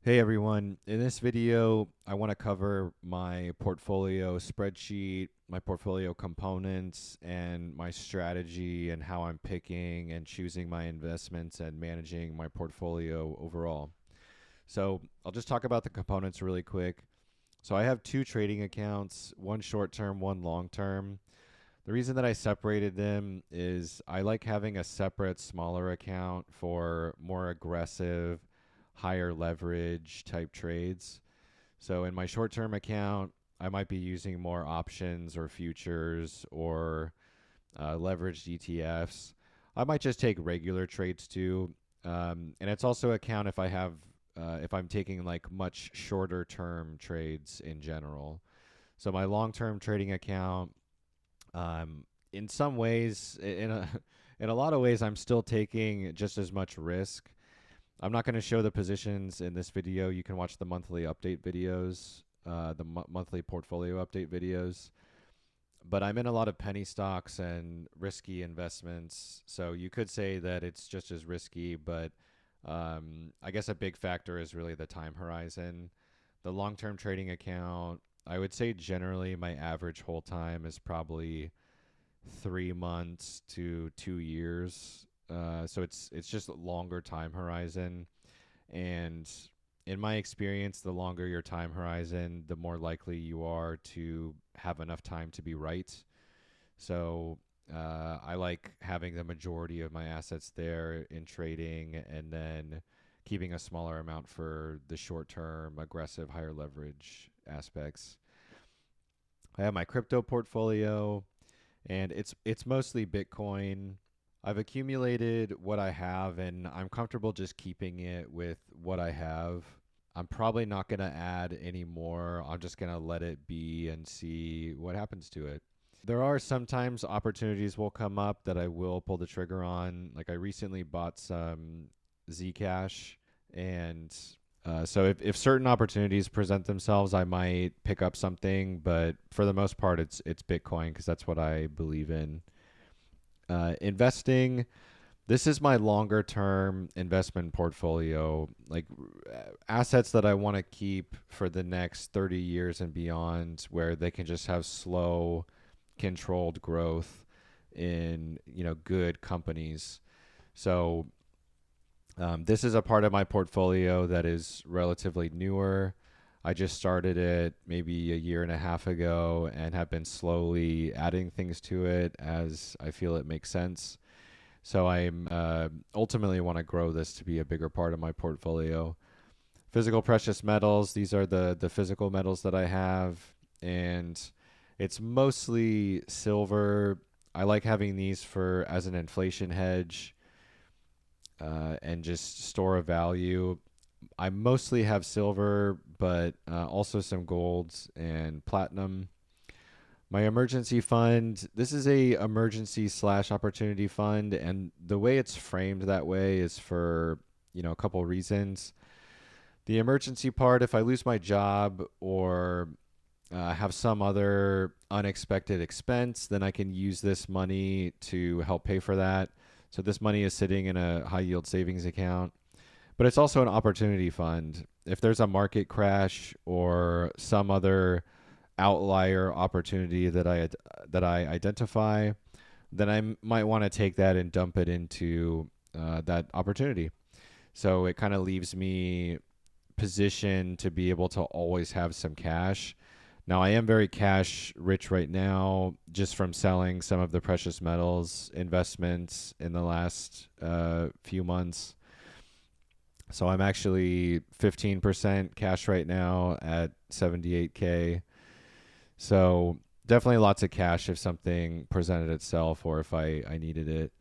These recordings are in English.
Hey everyone, in this video, I want to cover my portfolio spreadsheet, my portfolio components, and my strategy and how I'm picking and choosing my investments and managing my portfolio overall. So, I'll just talk about the components really quick. So, I have two trading accounts, one short term, one long term. The reason that I separated them is I like having a separate, smaller account for more aggressive, higher leverage type trades. So in my short term account, I might be using more options or futures or leveraged ETFs. I might just take regular trades too. And it's also account if I'm taking like much shorter term trades in general. So my long term trading account, in some ways, in a lot of ways, I'm still taking just as much risk. I'm not going to show the positions in this video. You can watch the monthly update videos, monthly portfolio update videos. But I'm in a lot of penny stocks and risky investments. So you could say that it's just as risky, but I guess a big factor is really the time horizon. The long term trading account, I would say generally my average hold time is probably 3 months to 2 years. So it's just a longer time horizon, and in my experience, the longer your time horizon, the more likely you are to have enough time to be right. So I like having the majority of my assets there in trading, and then keeping a smaller amount for the short term, aggressive, higher leverage aspects. I have my crypto portfolio, and it's mostly Bitcoin. I've accumulated what I have, and I'm comfortable just keeping it with what I have. I'm probably not going to add any more. I'm just going to let it be and see what happens to it. There are sometimes opportunities will come up that I will pull the trigger on. Like I recently bought some Zcash, and so if certain opportunities present themselves, I might pick up something. But for the most part, it's Bitcoin because that's what I believe in. Investing. This is my longer term investment portfolio, like assets that I want to keep for the next 30 years and beyond, where they can just have slow, controlled growth in good companies. So this is a part of my portfolio that is relatively newer. I just started it maybe a year and a half ago and have been slowly adding things to it as I feel it makes sense. So I'm ultimately want to grow this to be a bigger part of my portfolio. Physical precious metals, these are the physical metals that I have, and it's mostly silver. I like having these for as an inflation hedge, and just store of value. I mostly have silver, but also some golds and platinum. My emergency fund, this is a emergency slash opportunity fund, and the way it's framed that way is for a couple reasons. The emergency part, if I lose my job or have some other unexpected expense, then I can use this money to help pay for that. So this money is sitting in a high yield savings account, but it's also an opportunity fund. If there's a market crash or some other outlier opportunity that I identify, then might want to take that and dump it into that opportunity. So it kind of leaves me positioned to be able to always have some cash. Now I am very cash rich right now, just from selling some of the precious metals investments in the last few months. So I'm actually 15% cash right now at 78K. So definitely lots of cash if something presented itself or if I needed it.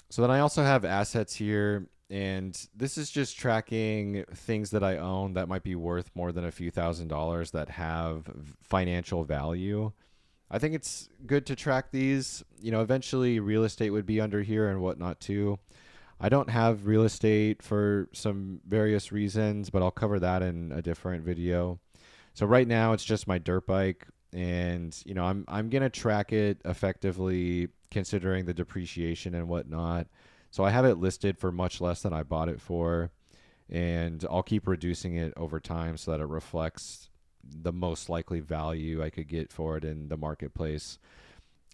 So then I also have assets here, and this is just tracking things that I own that might be worth more than a few $1,000s that have financial value. I think it's good to track these. Eventually real estate would be under here and whatnot too. I don't have real estate for some various reasons, but I'll cover that in a different video. So right now it's just my dirt bike, and I'm gonna track it effectively considering the depreciation and whatnot. So I have it listed for much less than I bought it for, and I'll keep reducing it over time so that it reflects the most likely value I could get for it in the marketplace.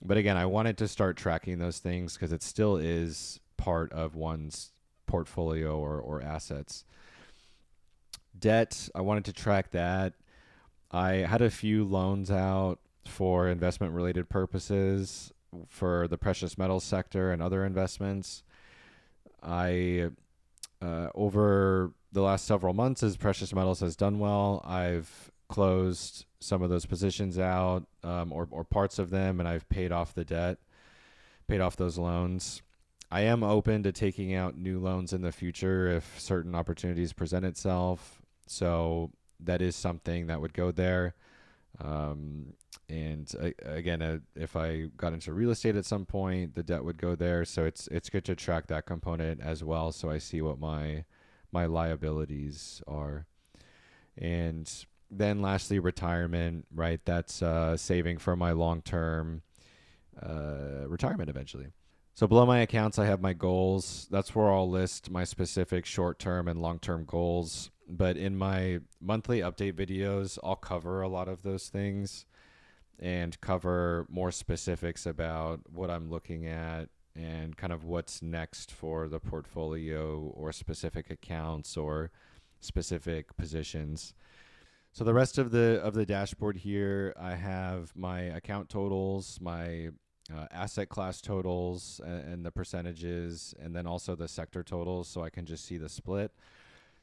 But again, I wanted to start tracking those things because it still is part of one's portfolio or assets. Debt, I wanted to track that. I had a few loans out for investment related purposes for the precious metals sector and other investments. I over the last several months, as precious metals has done well, I've closed some of those positions out, or parts of them, and I've paid off the debt, paid off those loans. I am open to taking out new loans in the future if certain opportunities present itself. So that is something that would go there. And again, if I got into real estate at some point, the debt would go there. So it's good to track that component as well, so I see what my liabilities are. And then lastly, retirement, right? That's saving for my long term retirement eventually. So below my accounts, I have my goals. That's where I'll list my specific short term and long term goals. But in my monthly update videos, I'll cover a lot of those things and cover more specifics about what I'm looking at and kind of what's next for the portfolio or specific accounts or specific positions. So the rest of the dashboard here, I have my account totals, my asset class totals and the percentages, and then also the sector totals, so I can just see the split.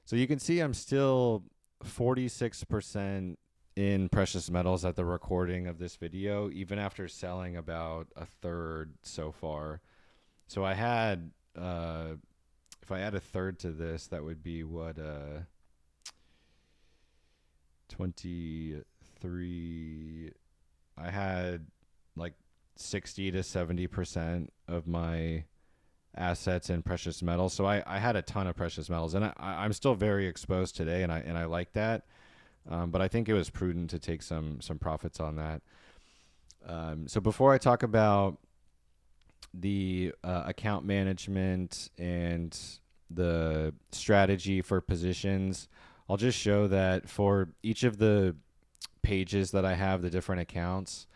So you can see I'm still 46% in precious metals at the recording of this video, even after selling about a third so far. So I had, if I add a third to this, that would be what, 23. I had like 60 to 70% of my assets in precious metals. So I had a ton of precious metals, and I'm still very exposed today, and I like that. But I think it was prudent to take some profits on that. So before I talk about the account management and the strategy for positions, I'll just show that for each of the pages that I have, the different accounts,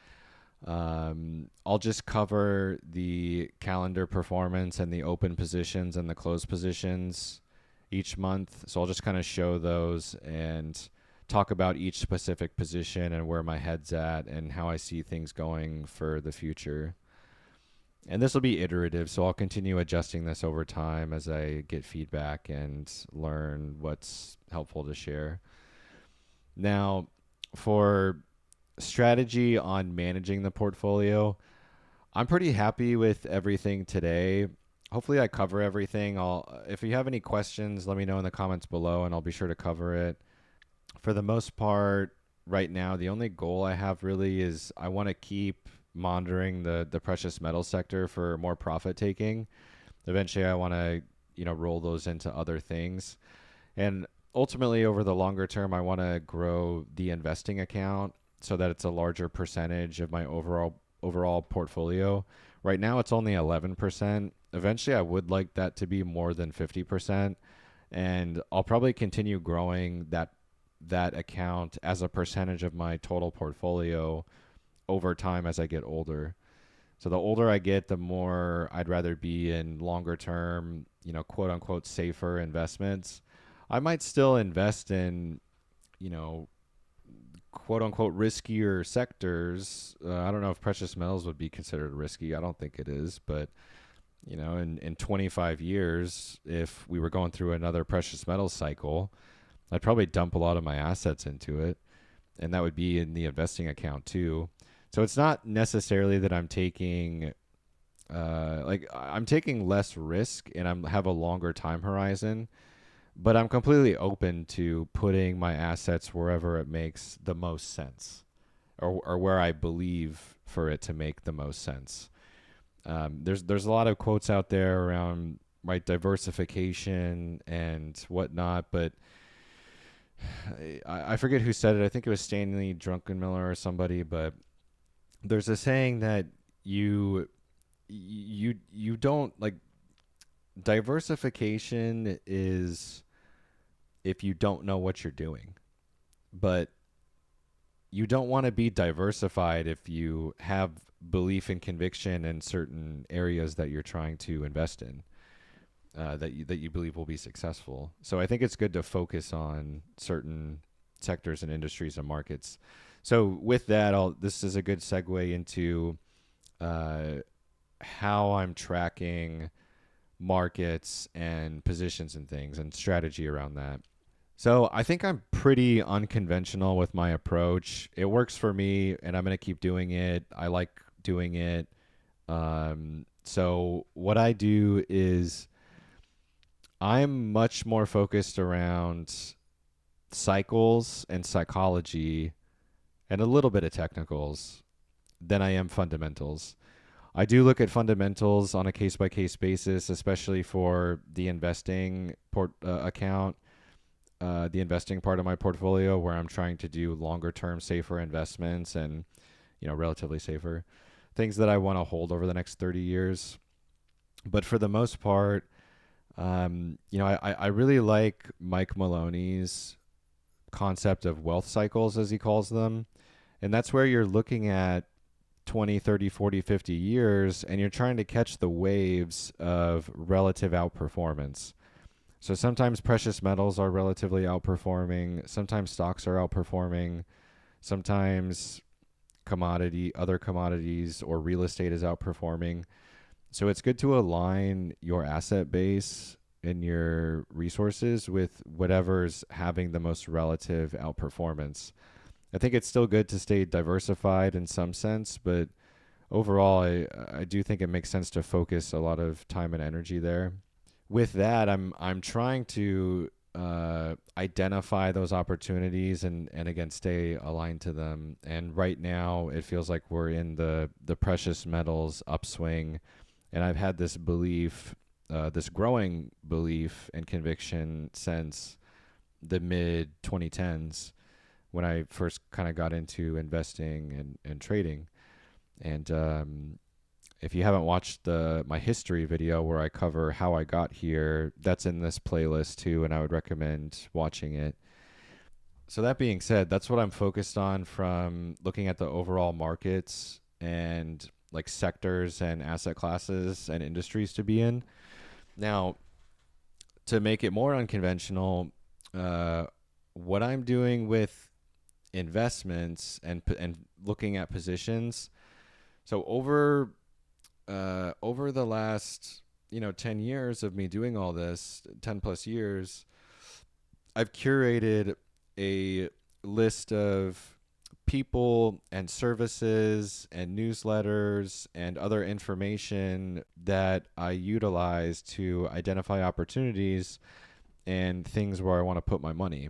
I'll just cover the calendar performance and the open positions and the closed positions each month. So I'll just kind of show those and talk about each specific position and where my head's at and how I see things going for the future. And this will be iterative, so I'll continue adjusting this over time as I get feedback and learn what's helpful to share. Now, for strategy on managing the portfolio, I'm pretty happy with everything today. Hopefully I cover everything. If you have any questions, let me know in the comments below and I'll be sure to cover it. For the most part, right now, the only goal I have really is I want to keep monitoring the precious metal sector for more profit taking. Eventually I want to, roll those into other things. And ultimately over the longer term, I want to grow the investing account so that it's a larger percentage of my overall portfolio. Right now it's only 11%. Eventually I would like that to be more than 50%, and I'll probably continue growing that account as a percentage of my total portfolio over time as I get older. So the older I get, the more I'd rather be in longer term, quote unquote safer investments. I might still invest in, you know, quote unquote riskier sectors. I don't know if precious metals would be considered risky. I don't think it is, but in 25 years, if we were going through another precious metals cycle, I'd probably dump a lot of my assets into it, and that would be in the investing account too. So it's not necessarily that I'm taking I'm taking less risk and I have a longer time horizon, but I'm completely open to putting my assets wherever it makes the most sense, or where I believe for it to make the most sense. There's a lot of quotes out there around diversification and whatnot, but I forget who said it. I think it was Stanley Druckenmiller or somebody, but there's a saying that you don't like diversification is if you don't know what you're doing. But you don't want to be diversified if you have belief and conviction in certain areas that you're trying to invest in, that you believe will be successful. So I think it's good to focus on certain sectors and industries and markets. So with that, this is a good segue into uh, how I'm tracking markets and positions and things and strategy around that. So I think I'm pretty unconventional with my approach. It works for me, and I'm going to keep doing it. I like doing it. So what I do is I'm much more focused around cycles and psychology and a little bit of technicals than I am fundamentals. I do look at fundamentals on a case by case basis, especially for the investing account, the investing part of my portfolio, where I'm trying to do longer term, safer investments and relatively safer things that I want to hold over the next 30 years. But for the most part, I really like Mike Maloney's concept of wealth cycles, as he calls them. And that's where you're looking at 20, 30, 40, 50 years, and you're trying to catch the waves of relative outperformance. So sometimes precious metals are relatively outperforming, sometimes stocks are outperforming, sometimes other commodities or real estate is outperforming. So it's good to align your asset base and your resources with whatever's having the most relative outperformance. I think it's still good to stay diversified in some sense, but overall, I do think it makes sense to focus a lot of time and energy there. With that, I'm trying to identify those opportunities and again stay aligned to them. And right now, it feels like we're in the precious metals upswing, and I've had this belief, this growing belief and conviction since the mid 2010s when I first kind of got into investing and trading. And if you haven't watched my history video where I cover how I got here, that's in this playlist too, and I would recommend watching it. So that being said, that's what I'm focused on from looking at the overall markets and like sectors and asset classes and industries to be in. Now, to make it more unconventional, uh, what I'm doing with investments and looking at positions. So over the last 10 years of me doing all this, 10 plus years, I've curated a list of people and services and newsletters and other information that I utilize to identify opportunities and things where I want to put my money.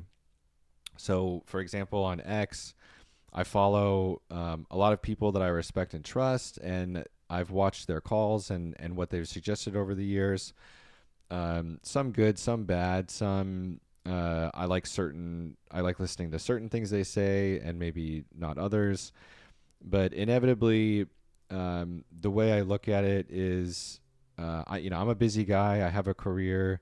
So, for example, on X, I follow a lot of people that I respect and trust, and I've watched their calls and what they've suggested over the years. Some good, some bad, some I like listening to certain things they say, and maybe not others. But inevitably, the way I look at it is, I'm a busy guy. I have a career.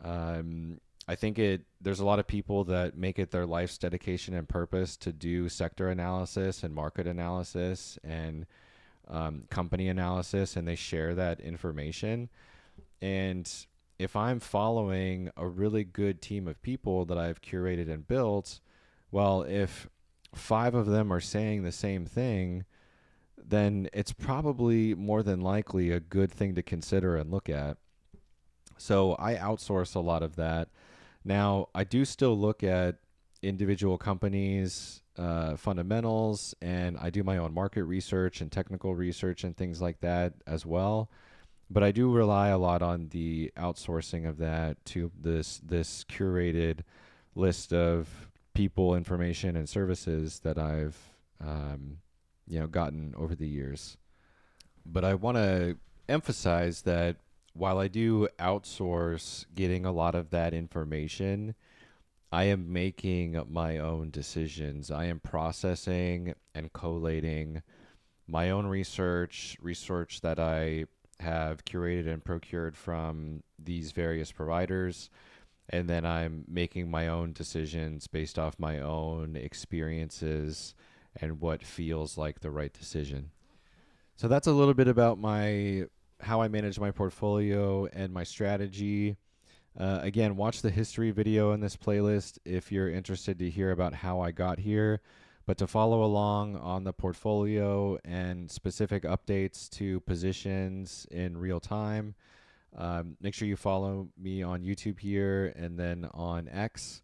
Um, I think there's a lot of people that make it their life's dedication and purpose to do sector analysis and market analysis and company analysis, and they share that information. And if I'm following a really good team of people that I've curated and built, well, if five of them are saying the same thing, then it's probably more than likely a good thing to consider and look at. So I outsource a lot of that. Now, I do still look at individual companies, fundamentals, and I do my own market research and technical research and things like that as well. But I do rely a lot on the outsourcing of that to this curated list of people, information, and services that I've gotten over the years. But I want to emphasize that while I do outsource getting a lot of that information, I am making my own decisions. I am processing and collating my own research that I have curated and procured from these various providers. and then I'm making my own decisions based off my own experiences and what feels like the right decision. So that's a little bit about my how I manage my portfolio and my strategy. Again, watch the history video in this playlist if you're interested to hear about how I got here. But to follow along on the portfolio and specific updates to positions in real time, make sure you follow me on YouTube here and then on X.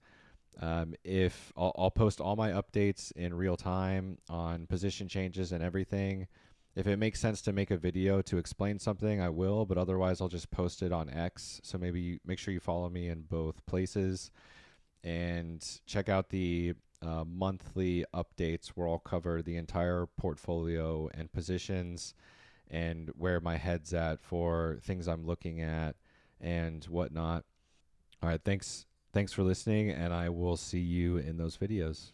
If I'll post all my updates in real time on position changes and everything. If it makes sense to make a video to explain something, I will, but otherwise I'll just post it on X. So maybe make sure you follow me in both places and check out the monthly updates where I'll cover the entire portfolio and positions and where my head's at for things I'm looking at and whatnot. All right, thanks for listening, and I will see you in those videos.